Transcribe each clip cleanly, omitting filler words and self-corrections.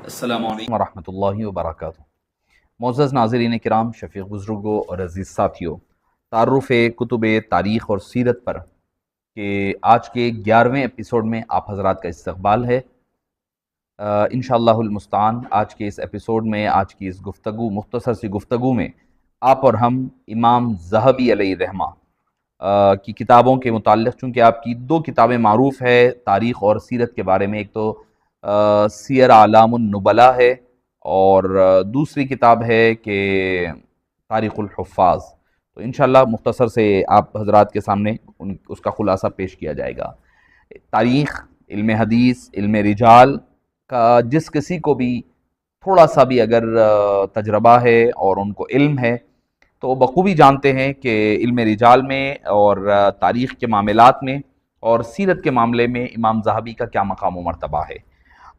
السلام علیکم ورحمۃ اللہ وبرکاتہ۔ معزز ناظرین کرام، شفیق بزرگوں اور عزیز ساتھیوں، تعارف کتب تاریخ اور سیرت پر کہ آج کے 11ویں ایپیسوڈ میں آپ حضرات کا استقبال ہے۔ انشاءاللہ المستعان آج کے اس ایپیسوڈ میں، آج کی اس گفتگو، مختصر سی گفتگو میں آپ اور ہم امام ذہبی علیہ الرحمہ کی کتابوں کے متعلق، چونکہ آپ کی دو کتابیں معروف ہے تاریخ اور سیرت کے بارے میں، ایک تو سیر اعلام النبلاء ہے اور دوسری کتاب ہے کہ تاریخ الحفاظ۔ تو انشاءاللہ مختصر سے آپ حضرات کے سامنے اس کا خلاصہ پیش کیا جائے گا۔ تاریخ، علم حدیث، علم رجال کا جس کسی کو بھی تھوڑا سا بھی اگر تجربہ ہے اور ان کو علم ہے تو بخوبی جانتے ہیں کہ علم رجال میں اور تاریخ کے معاملات میں اور سیرت کے معاملے میں امام ذہبی کا کیا مقام و مرتبہ ہے،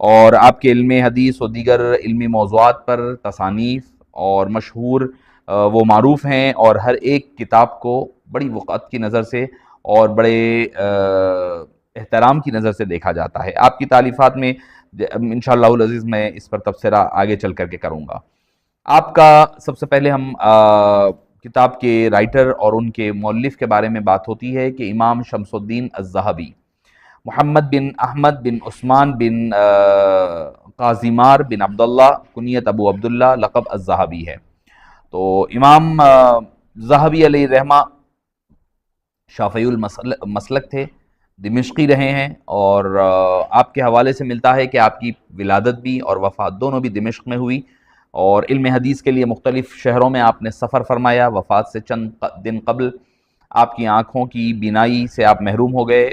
اور آپ کے علم حدیث و دیگر علمی موضوعات پر تصانیف اور مشہور وہ معروف ہیں، اور ہر ایک کتاب کو بڑی وقعت کی نظر سے اور بڑے احترام کی نظر سے دیکھا جاتا ہے۔ آپ کی تالیفات میں انشاءاللہ العزیز میں اس پر تبصرہ آگے چل کر کے کروں گا۔ آپ کا سب سے پہلے ہم کتاب کے رائٹر اور ان کے مؤلف کے بارے میں بات ہوتی ہے کہ امام شمس الدین الذہبی، محمد بن احمد بن عثمان بن قازیمار بن عبداللہ، کنیت ابو عبداللہ، لقب الذہبی ہے۔ تو امام ذہبی علیہ الرحمہ شافعی المسلک تھے، دمشقی رہے ہیں، اور آپ کے حوالے سے ملتا ہے کہ آپ کی ولادت بھی اور وفات دونوں بھی دمشق میں ہوئی، اور علم حدیث کے لیے مختلف شہروں میں آپ نے سفر فرمایا۔ وفات سے چند دن قبل آپ کی آنکھوں کی بینائی سے آپ محروم ہو گئے۔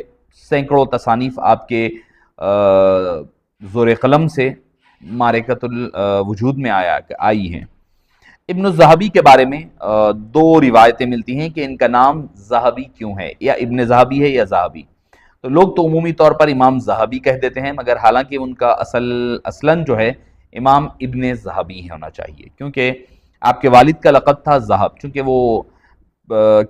سینکڑوں تصانیف آپ کے زور قلم سے معرکۃ الوجود میں آئی ہیں۔ ابن الذہبی کے بارے میں دو روایتیں ملتی ہیں کہ ان کا نام ذہبی کیوں ہے، یا ابن ذہبی ہے یا ذہبی۔ تو لوگ تو عمومی طور پر امام ذہبی کہہ دیتے ہیں، مگر حالانکہ ان کا اصلاً جو ہے امام ابن ذہبی ہونا چاہیے، کیونکہ آپ کے والد کا لقب تھا ذہب، چونکہ وہ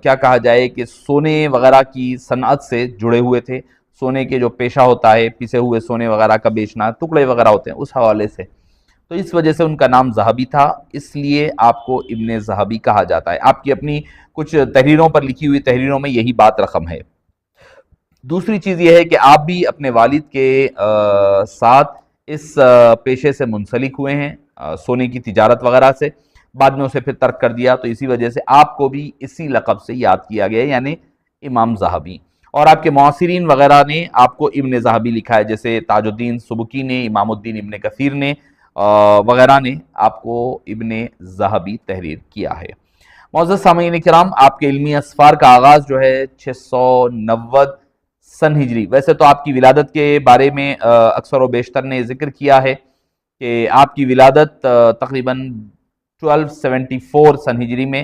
کیا کہا جائے کہ سونے وغیرہ کی صنعت سے جڑے ہوئے تھے۔ سونے کے جو پیشہ ہوتا ہے، پیسے ہوئے سونے وغیرہ کا بیچنا، ٹکڑے وغیرہ ہوتے ہیں، اس حوالے سے تو اس وجہ سے ان کا نام ذہبی تھا، اس لیے آپ کو ابن ذہبی کہا جاتا ہے۔ آپ کی اپنی کچھ تحریروں پر لکھی ہوئی تحریروں میں یہی بات رقم ہے۔ دوسری چیز یہ ہے کہ آپ بھی اپنے والد کے ساتھ اس پیشے سے منسلک ہوئے ہیں، سونے کی تجارت وغیرہ سے، بعد میں اسے پھر ترک کر دیا، تو اسی وجہ سے آپ کو بھی اسی لقب سے یاد کیا گیا، یعنی امام ذہبی۔ اور آپ کے معاصرین وغیرہ نے آپ کو ابن ذہبی لکھا ہے، جیسے تاج الدین سبکی نے، امام الدین ابن کثیر نے وغیرہ نے آپ کو ابن ذہبی تحریر کیا ہے۔ معزز سامعین کرام، آپ کے علمی اسفار کا آغاز جو ہے 690 سن ہجری، ویسے تو آپ کی ولادت کے بارے میں اکثر و بیشتر نے ذکر کیا ہے کہ آپ کی ولادت تقریباً 1274 سن ہجری میں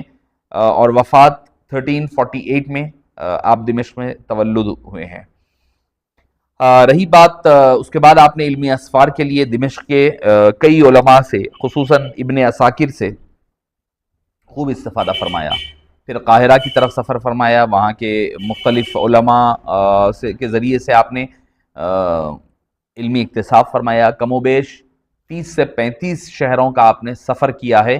اور وفات 1348 میں آپ دمشق میں تولد ہوئے ہیں۔ رہی بات اس کے بعد آپ نے علمی اسفار کے لیے دمشق کے کئی علماء سے، خصوصاً ابن عساکر سے خوب استفادہ فرمایا، پھر قاہرہ کی طرف سفر فرمایا، وہاں کے مختلف علماء کے ذریعے سے آپ نے علمی اکتساب فرمایا۔ کم و بیش 30 سے 35 شہروں کا آپ نے سفر کیا ہے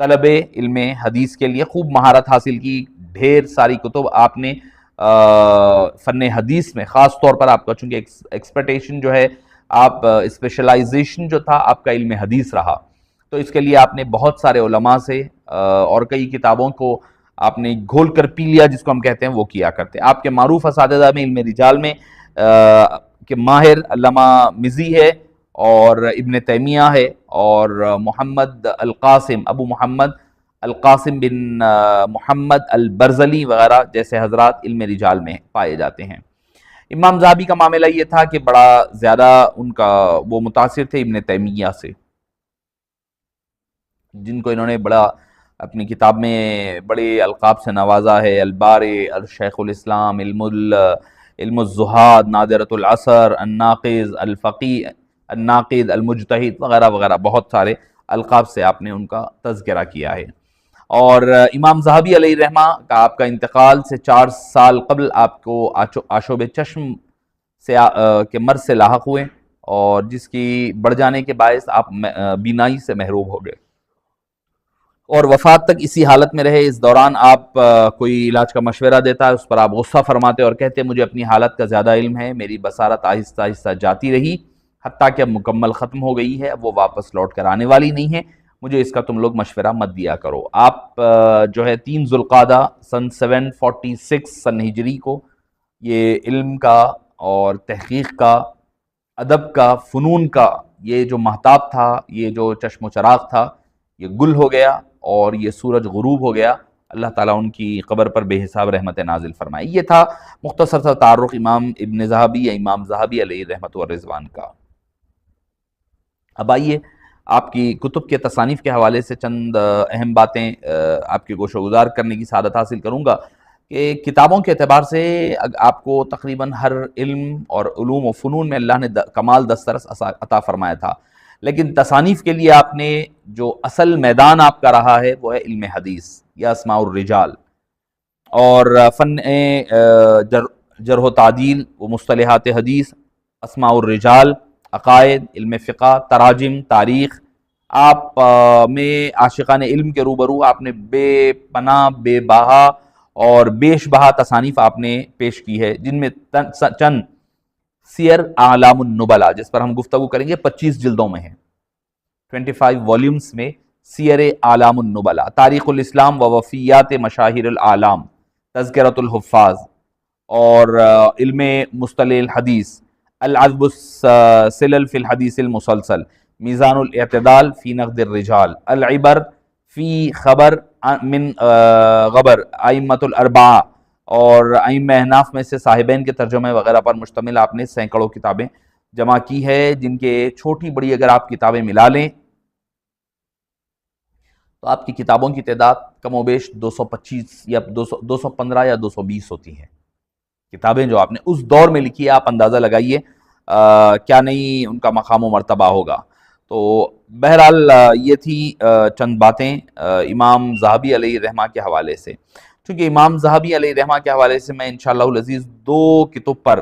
طلب علم حدیث کے لیے، خوب مہارت حاصل کی، ڈھیر ساری کتب آپ نے فن حدیث میں، خاص طور پر آپ کا چونکہ ایکسپیکٹیشن جو ہے، آپ اسپیشلائزیشن جو تھا آپ کا علم حدیث رہا، تو اس کے لیے آپ نے بہت سارے علماء سے اور کئی کتابوں کو آپ نے گھول کر پی لیا، جس کو ہم کہتے ہیں، وہ کیا کرتے ہیں۔ آپ کے معروف اساتذہ میں علم رجال میں کہ ماہر علامہ مزی ہے، اور ابن تیمیہ ہے، اور محمد القاسم، ابو محمد القاسم بن محمد البرزلی وغیرہ جیسے حضرات علم رجال میں پائے جاتے ہیں۔ امام ذہبی کا معاملہ یہ تھا کہ بڑا زیادہ ان کا وہ متاثر تھے ابن تیمیہ سے، جن کو انہوں نے بڑا اپنی کتاب میں بڑے القاب سے نوازا ہے، البارِ، الشیخ الاسلام، علم الزہاد، نادرۃ العصر، الناقض، الفقی، الناقد، المجتہد وغیرہ وغیرہ، بہت سارے القاب سے آپ نے ان کا تذکرہ کیا ہے۔ اور امام ذہبی علیہ الرحمہ کا آپ کا انتقال سے 4 سال قبل آپ کو آشوب چشم سے کے مرض سے لاحق ہوئے، اور جس کی بڑھ جانے کے باعث آپ بینائی سے محروم ہو گئے اور وفات تک اسی حالت میں رہے۔ اس دوران آپ کوئی علاج کا مشورہ دیتا ہے، اس پر آپ غصہ فرماتے اور کہتے مجھے اپنی حالت کا زیادہ علم ہے، میری بصارت آہستہ آہستہ جاتی رہی حتیٰ کہ اب مکمل ختم ہو گئی ہے، اب وہ واپس لوٹ کر آنے والی نہیں ہے، مجھے اس کا تم لوگ مشورہ مت دیا کرو۔ آپ جو ہے 3 ذوالقعدہ سن 746 سن ہجری کو یہ علم کا اور تحقیق کا، ادب کا، فنون کا یہ جو مہتاب تھا، یہ جو چشم و چراغ تھا، یہ گل ہو گیا اور یہ سورج غروب ہو گیا۔ اللہ تعالیٰ ان کی قبر پر بے حساب رحمت نازل فرمائے۔ یہ تھا مختصر سا تعارف امام ابن ذہبی یا امام ذہبی علیہ رحمت و رضوان کا۔ اب آئیے آپ کی کتب کے تصانیف کے حوالے سے چند اہم باتیں آپ کے گوش و گزار کرنے کی سعادت حاصل کروں گا کہ کتابوں کے اعتبار سے آپ کو تقریباً ہر علم اور علوم و فنون میں اللہ نے کمال دسترس عطا فرمایا تھا، لیکن تصانیف کے لیے آپ نے جو اصل میدان آپ کا رہا ہے وہ ہے علم حدیث یا اسماء الرجال، اور فن جرح و تعدیل و مصطلحات حدیث، اسماء الرجال، عقائد، علم فقہ، تراجم، تاریخ۔ آپ میں عاشقان علم کے روبرو آپ نے بے پناہ، بے بہا اور بیش بہا تصانیف آپ نے پیش کی ہے، جن میں چند سیر اعلام النبلاء جس پر ہم گفتگو کریں گے 25 جلدوں میں ہیں، 25 والیومز میں سیر اعلام النبلاء، تاریخ الاسلام و وفیات مشاہیر العالم، تذکرۃ الحفاظ، اور علم مصطلح الحدیث، العذب السلل فی الحدیث المسلسل، میزان الاعتدال فی نقد الرجال، العبر فی خبر من غبر، ائمۃ الاربعہ اور ائمہ احناف میں سے صاحبین کے ترجمے وغیرہ پر مشتمل آپ نے سینکڑوں کتابیں جمع کی ہے، جن کے چھوٹی بڑی اگر آپ کتابیں ملا لیں تو آپ کی کتابوں کی تعداد کم و بیش 225 یا 215 یا 220 ہوتی ہیں کتابیں جو آپ نے اس دور میں لکھی ہے۔ آپ اندازہ لگائیے کیا نہیں ان کا مقام و مرتبہ ہوگا۔ تو بہرحال یہ تھی چند باتیں امام ذہبی علیہ رحمہ کے حوالے سے۔ چونکہ امام ذہبی علیہ رحمہ کے حوالے سے میں انشاءاللہ العزیز 2 کتب پر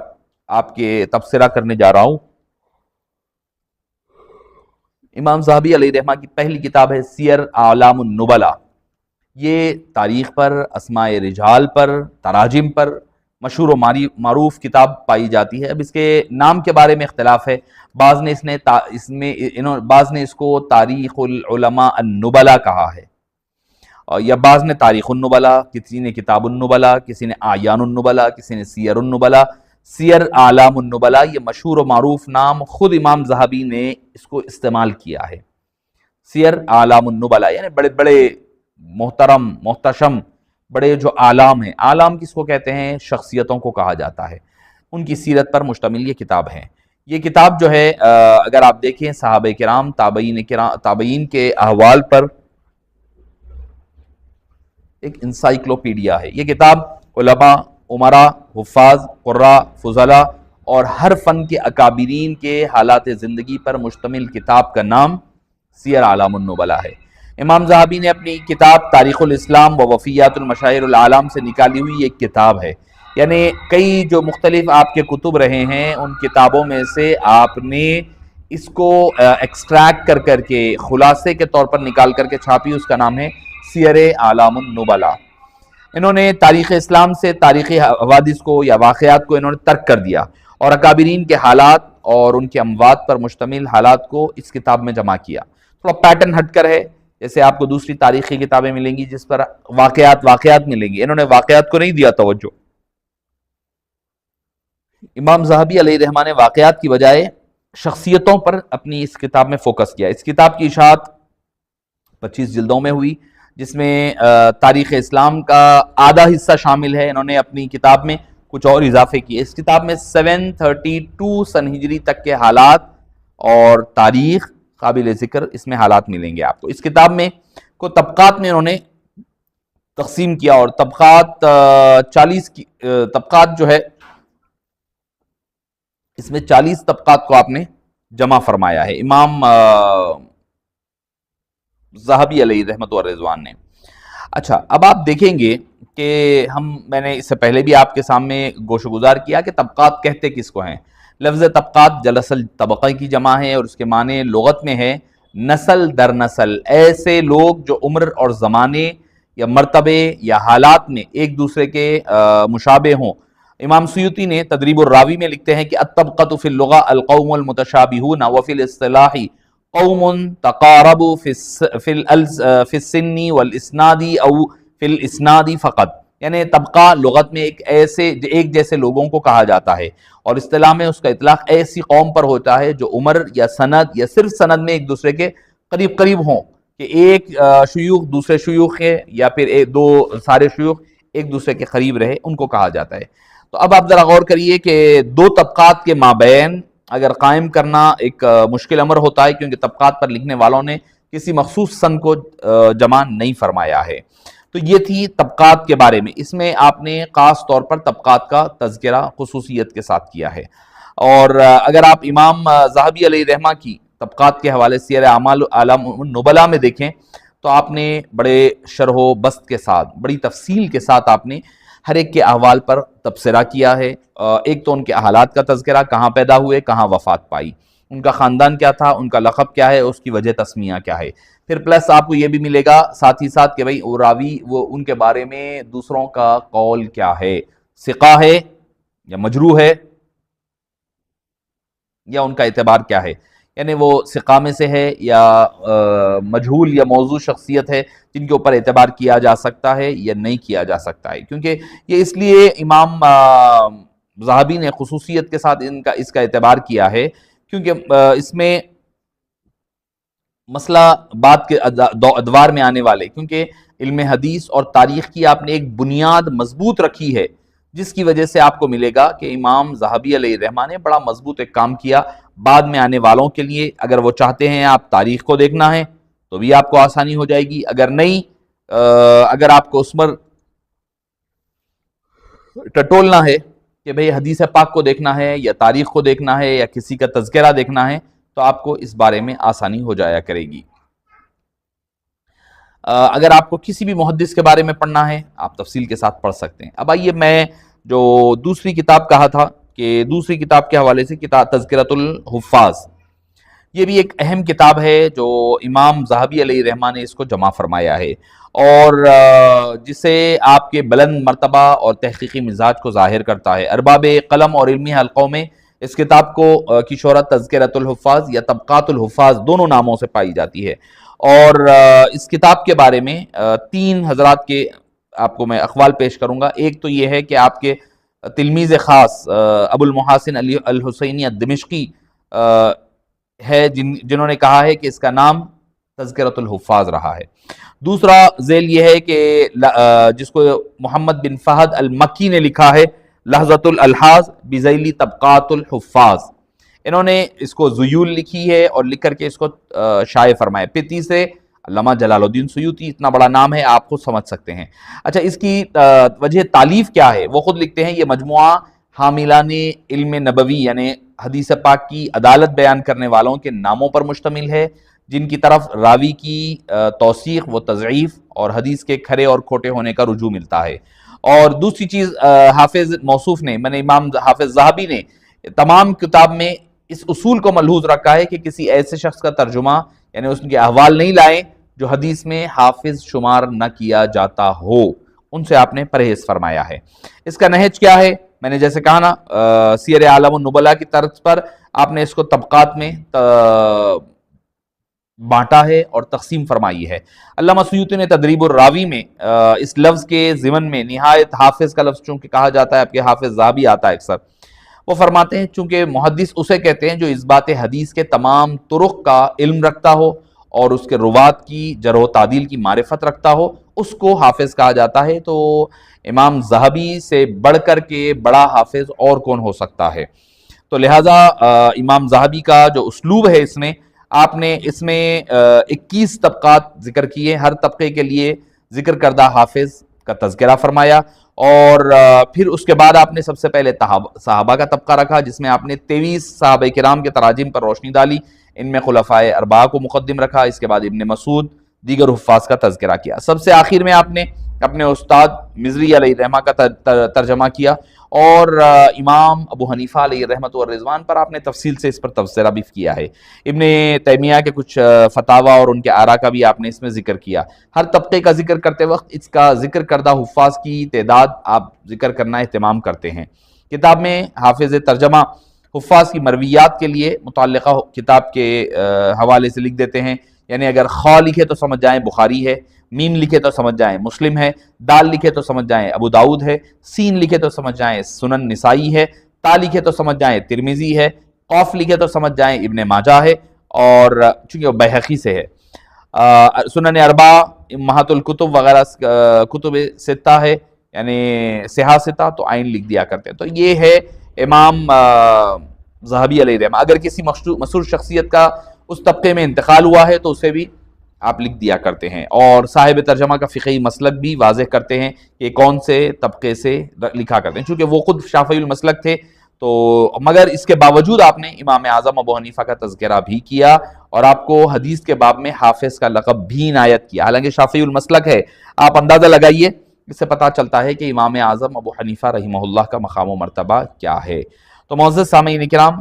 آپ کے تبصرہ کرنے جا رہا ہوں۔ امام ذہبی علیہ رحمہ کی پہلی کتاب ہے سیر اعلام النبلاء، یہ تاریخ پر، اسماء رجال پر، تراجم پر مشہور و معروف کتاب پائی جاتی ہے۔ اب اس کے نام کے بارے میں اختلاف ہے، بعض نے اس کو تاریخ العلماء النبلاء کہا ہے، یا بعض نے تاریخ النبلاء، کسی نے کتاب النبلاء، کسی نے اعیان النبلاء، کسی نے سیر النبلاء۔ سیر اعلام النبلاء یہ مشہور و معروف نام خود امام ذہبی نے اس کو استعمال کیا ہے۔ سیر اعلام النبلاء یعنی بڑے بڑے محترم محتشم بڑے جو اعلام ہیں، اعلام کس کو کہتے ہیں؟ شخصیتوں کو کہا جاتا ہے، ان کی سیرت پر مشتمل یہ کتاب ہے۔ یہ کتاب جو ہے اگر آپ دیکھیں صحابہ کرام، تابعین کے احوال پر ایک انسائکلوپیڈیا ہے۔ یہ کتاب علماء، امراء، حفاظ، قراء، فضلاء اور ہر فن کے اکابرین کے حالات زندگی پر مشتمل کتاب کا نام سیر اعلام النبلاء ہے۔ امام ذہبی نے اپنی کتاب تاریخ الاسلام و وفیات المشاہیر العالم سے نکالی ہوئی ایک کتاب ہے، یعنی کئی جو مختلف آپ کے کتب رہے ہیں ان کتابوں میں سے آپ نے اس کو ایکسٹریکٹ کر کے خلاصے کے طور پر نکال کر کے چھاپی، اس کا نام ہے سیر اعلام النبلاء۔ انہوں نے تاریخ اسلام سے تاریخی حوادث کو یا واقعات کو انہوں نے ترک کر دیا اور اکابرین کے حالات اور ان کے اموات پر مشتمل حالات کو اس کتاب میں جمع کیا۔ تھوڑا پیٹرن ہٹ کر ہے، جیسے آپ کو دوسری تاریخی کتابیں ملیں گی جس پر واقعات ملیں گی، انہوں نے واقعات کو نہیں دیا توجہ۔ امام ذہبی علیہ رحمہ نے واقعات کی بجائے شخصیتوں پر اپنی اس کتاب میں فوکس کیا۔ اس کتاب کی اشاعت 25 جلدوں میں ہوئی، جس میں تاریخ اسلام کا آدھا حصہ شامل ہے، انہوں نے اپنی کتاب میں کچھ اور اضافے کیے۔ اس کتاب میں 732 سن ہجری تک کے حالات اور تاریخ قابل ذکر اس میں حالات ملیں گے آپ کو۔ اس کتاب میں کو طبقات میں انہوں نے تقسیم کیا، اور طبقات 40 طبقات جو ہے اس میں 40 طبقات کو آپ نے جمع فرمایا ہے امام ذہبی علیہ رحمت و رضوان نے۔ اچھا، اب آپ دیکھیں گے کہ میں نے اس سے پہلے بھی آپ کے سامنے گوش و گزار کیا کہ طبقات کہتے کس کو ہیں۔ لفظ طبقات جلسل طبقہ کی جمع ہے اور اس کے معنی لغت میں ہے نسل در نسل، ایسے لوگ جو عمر اور زمانے یا مرتبے یا حالات میں ایک دوسرے کے مشابہ ہوں۔ امام سیوطی نے تدریب الراوی میں لکھتے ہیں کہ الطبقۃ فی اللغہ القوم المتشابہون وفی الاصطلاح قوم تقاربوا فی السن والاسناد او فی الاسناد فقط، یعنی طبقہ لغت میں ایک جیسے لوگوں کو کہا جاتا ہے، اور اصطلاح میں اس کا اطلاق ایسی قوم پر ہوتا ہے جو عمر یا سند یا صرف سند میں ایک دوسرے کے قریب قریب ہوں، کہ ایک شیوخ دوسرے شیوخ ہے یا پھر دو سارے شیوخ ایک دوسرے کے قریب رہے، ان کو کہا جاتا ہے۔ تو اب آپ ذرا غور کریے کہ دو طبقات کے مابین اگر قائم کرنا ایک مشکل امر ہوتا ہے، کیونکہ طبقات پر لکھنے والوں نے کسی مخصوص سن کو جمع نہیں فرمایا ہے۔ تو یہ تھی طبقات کے بارے میں، اس میں آپ نے خاص طور پر طبقات کا تذکرہ خصوصیت کے ساتھ کیا ہے۔ اور اگر آپ امام ذہبی علیہ رحمہ کی طبقات کے حوالے سیر اعلام النبلاء میں دیکھیں تو آپ نے بڑے شرح و بسط کے ساتھ، بڑی تفصیل کے ساتھ آپ نے ہر ایک کے احوال پر تبصرہ کیا ہے۔ ایک تو ان کے حالات کا تذکرہ، کہاں پیدا ہوئے، کہاں وفات پائی، ان کا خاندان کیا تھا، ان کا لقب کیا ہے، اس کی وجہ تسمیہ کیا ہے۔ پھر پلس آپ کو یہ بھی ملے گا ساتھ ہی ساتھ کہ بھئی وہ راوی وہ ان کے بارے میں دوسروں کا قول کیا ہے، ثقہ ہے یا مجروح ہے یا ان کا اعتبار کیا ہے، یعنی وہ ثقہ میں سے ہے یا مجہول یا موضوع شخصیت ہے جن کے اوپر اعتبار کیا جا سکتا ہے یا نہیں کیا جا سکتا ہے۔ کیونکہ یہ اس لیے امام ذہبی نے خصوصیت کے ساتھ اس کا اعتبار کیا ہے کیونکہ اس میں مسئلہ بعد کے ادوار میں آنے والے، کیونکہ علم حدیث اور تاریخ کی آپ نے ایک بنیاد مضبوط رکھی ہے، جس کی وجہ سے آپ کو ملے گا کہ امام ذہبی علیہ الرحمہ نے بڑا مضبوط ایک کام کیا بعد میں آنے والوں کے لیے۔ اگر وہ چاہتے ہیں آپ تاریخ کو دیکھنا ہے تو بھی آپ کو آسانی ہو جائے گی، اگر نہیں اگر آپ کو اس پر ٹٹولنا ہے کہ بھئی حدیث پاک کو دیکھنا ہے یا تاریخ کو دیکھنا ہے یا کسی کا تذکرہ دیکھنا ہے تو آپ کو اس بارے میں آسانی ہو جایا کرے گی۔ اگر آپ کو کسی بھی محدث کے بارے میں پڑھنا ہے آپ تفصیل کے ساتھ پڑھ سکتے ہیں۔ اب آئیے، میں جو دوسری کتاب کہا تھا کہ دوسری کتاب کے حوالے سے کتاب تذکرۃ الحفاظ، یہ بھی ایک اہم کتاب ہے جو امام ذہبی علیہ الرحمہ نے اس کو جمع فرمایا ہے، اور جسے آپ کے بلند مرتبہ اور تحقیقی مزاج کو ظاہر کرتا ہے۔ ارباب قلم اور علمی حلقوں میں اس کتاب کو کی شہرت تذکرۃ الحفاظ یا طبقات الحفاظ دونوں ناموں سے پائی جاتی ہے، اور اس کتاب کے بارے میں تین حضرات کے آپ کو میں اقوال پیش کروں گا۔ ایک تو یہ ہے کہ آپ کے تلمیذ خاص ابو المحاسن علی الحسینی الدمشقی ہے جنہوں نے کہا ہے کہ اس کا نام تذکرۃ الحفاظ رہا ہے۔ دوسرا ذیل یہ ہے کہ جس کو محمد بن فہد المکی نے لکھا ہے لحظۃ الالحاظ بذیل طبقات الحفاظ، انہوں نے اس کو ذیول لکھی ہے اور لکھ کر کے اس کو شائع فرمایا۔ پھر تیسرے علامہ جلال الدین سیوطی، اتنا بڑا نام ہے آپ خود سمجھ سکتے ہیں۔ اچھا، اس کی وجہ تالیف کیا ہے وہ خود لکھتے ہیں، یہ مجموعہ حاملان علم نبوی یعنی حدیث پاک کی عدالت بیان کرنے والوں کے ناموں پر مشتمل ہے، جن کی طرف راوی کی توثیق و تضعیف اور حدیث کے کھرے اور کھوٹے ہونے کا رجوع ملتا ہے۔ اور دوسری چیز حافظ موصوف نے امام حافظ ذہبی نے تمام کتاب میں اس اصول کو ملحوظ رکھا ہے کہ کسی ایسے شخص کا ترجمہ یعنی اس کے احوال نہیں لائیں جو حدیث میں حافظ شمار نہ کیا جاتا ہو، ان سے آپ نے پرہیز فرمایا ہے۔ اس کا نہج کیا ہے؟ میں نے جیسے کہا نا، سیر اعلام النبلاء کی طرز پر آپ نے اس کو طبقات میں بانٹا ہے اور تقسیم فرمائی ہے۔ علامہ سیوطی نے تدریب الراوی میں اس لفظ کے ضمن میں نہایت حافظ کا لفظ چونکہ کہا جاتا ہے، آپ کے حافظ ذہبی آتا ہے اکثر، وہ فرماتے ہیں چونکہ محدث اسے کہتے ہیں جو اس بات حدیث کے تمام طرق کا علم رکھتا ہو اور اس کے روات کی جرح و تعدیل کی معرفت رکھتا ہو، اس کو حافظ کہا جاتا ہے۔ تو امام ذہبی سے بڑھ کر کے بڑا حافظ اور کون ہو سکتا ہے؟ تو لہٰذا امام ذہبی کا جو اسلوب ہے، آپ نے اس میں 21 طبقات ذکر کیے، ہر طبقے کے لیے ذکر کردہ حافظ کا تذکرہ فرمایا، اور پھر اس کے بعد آپ نے سب سے پہلے صحابہ کا طبقہ رکھا، جس میں آپ نے 23 صحابہ کرام کے تراجم پر روشنی ڈالی، ان میں خلفائے اربعہ کو مقدم رکھا، اس کے بعد ابن مسعود، دیگر حفاظ کا تذکرہ کیا، سب سے آخر میں آپ نے اپنے استاد مزری علیہ الرحمہ کا ترجمہ کیا، اور امام ابو حنیفہ علیہ رحمت و رضوان پر آپ نے تفصیل سے اس پر تبصرہ بھی کیا ہے، ابن تیمیہ کے کچھ فتاوی اور ان کے آراء کا بھی آپ نے اس میں ذکر کیا۔ ہر طبقے کا ذکر کرتے وقت اس کا ذکر کردہ حفاظ کی تعداد آپ ذکر کرنا اہتمام کرتے ہیں۔ کتاب میں حافظ ترجمہ حفاظ کی مرویات کے لیے متعلقہ کتاب کے حوالے سے لکھ دیتے ہیں، یعنی اگر خا لکھے تو سمجھ جائیں بخاری ہے، میم لکھے تو سمجھ جائیں مسلم ہے، دال لکھے تو سمجھ جائیں ابو داؤد ہے، سین لکھے تو سمجھ جائیں سنن نسائی ہے، تا لکھے تو سمجھ جائیں ترمذی ہے، قاف لکھے تو سمجھ جائیں ابن ماجہ ہے، اور چونکہ وہ بیہقی سے ہے، سنن اربعہ امہات الکتب وغیرہ کتب ستہ ہے، یعنی سہا ستہ، تو آئین لکھ دیا کرتے ہیں۔ تو یہ ہے امام ذہبی علیہ رحمہ۔ اگر کسی مشہور شخصیت کا اس طبقے میں انتقال ہوا ہے تو اسے بھی آپ لکھ دیا کرتے ہیں، اور صاحب ترجمہ کا فقہی مسلک بھی واضح کرتے ہیں کہ کون سے طبقے سے لکھا کرتے ہیں، چونکہ وہ خود شافعی المسلک تھے، تو مگر اس کے باوجود آپ نے امام اعظم ابو حنیفہ کا تذکرہ بھی کیا اور آپ کو حدیث کے باب میں حافظ کا لقب بھی عنایت کیا، حالانکہ شافعی المسلک ہے۔ آپ اندازہ لگائیے، اس سے پتہ چلتا ہے کہ امام اعظم ابو حنیفہ رحمہ اللہ کا مقام و مرتبہ کیا ہے۔ تو معزز سامعین کرام،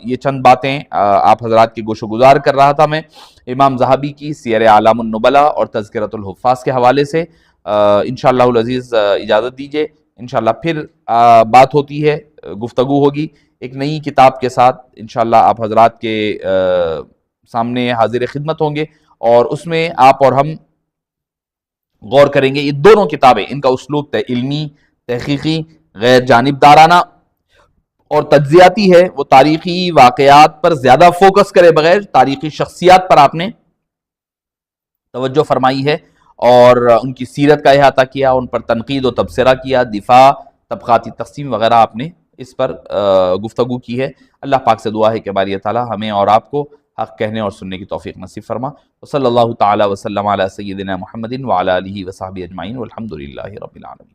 یہ چند باتیں آپ حضرات کی گوش و گزار کر رہا تھا میں امام ذہبی کی سیر اعلام النبلاء اور تذکرۃ الحفاظ کے حوالے سے۔ انشاءاللہ العزیز اجازت دیجیے، انشاءاللہ پھر بات ہوتی ہے، گفتگو ہوگی ایک نئی کتاب کے ساتھ، انشاءاللہ آپ حضرات کے سامنے حاضر خدمت ہوں گے، اور اس میں آپ اور ہم غور کریں گے یہ دونوں کتابیں، ان کا اسلوب علمی، تحقیقی، غیر جانبدارانہ اور تجزیاتی ہے، وہ تاریخی واقعات پر زیادہ فوکس کرے بغیر تاریخی شخصیات پر آپ نے توجہ فرمائی ہے، اور ان کی سیرت کا احاطہ کیا، ان پر تنقید و تبصرہ کیا، دفاع، طبقاتی تقسیم وغیرہ آپ نے اس پر گفتگو کی ہے۔ اللہ پاک سے دعا ہے کہ باری تعالیٰ ہمیں اور آپ کو حق کہنے اور سننے کی توفیق نصیب فرما۔ وصلی اللہ تعالی وسلم علی سیدنا محمد وعلی آلہ وصحبہ اجمعین والحمد للہ رب العالمین۔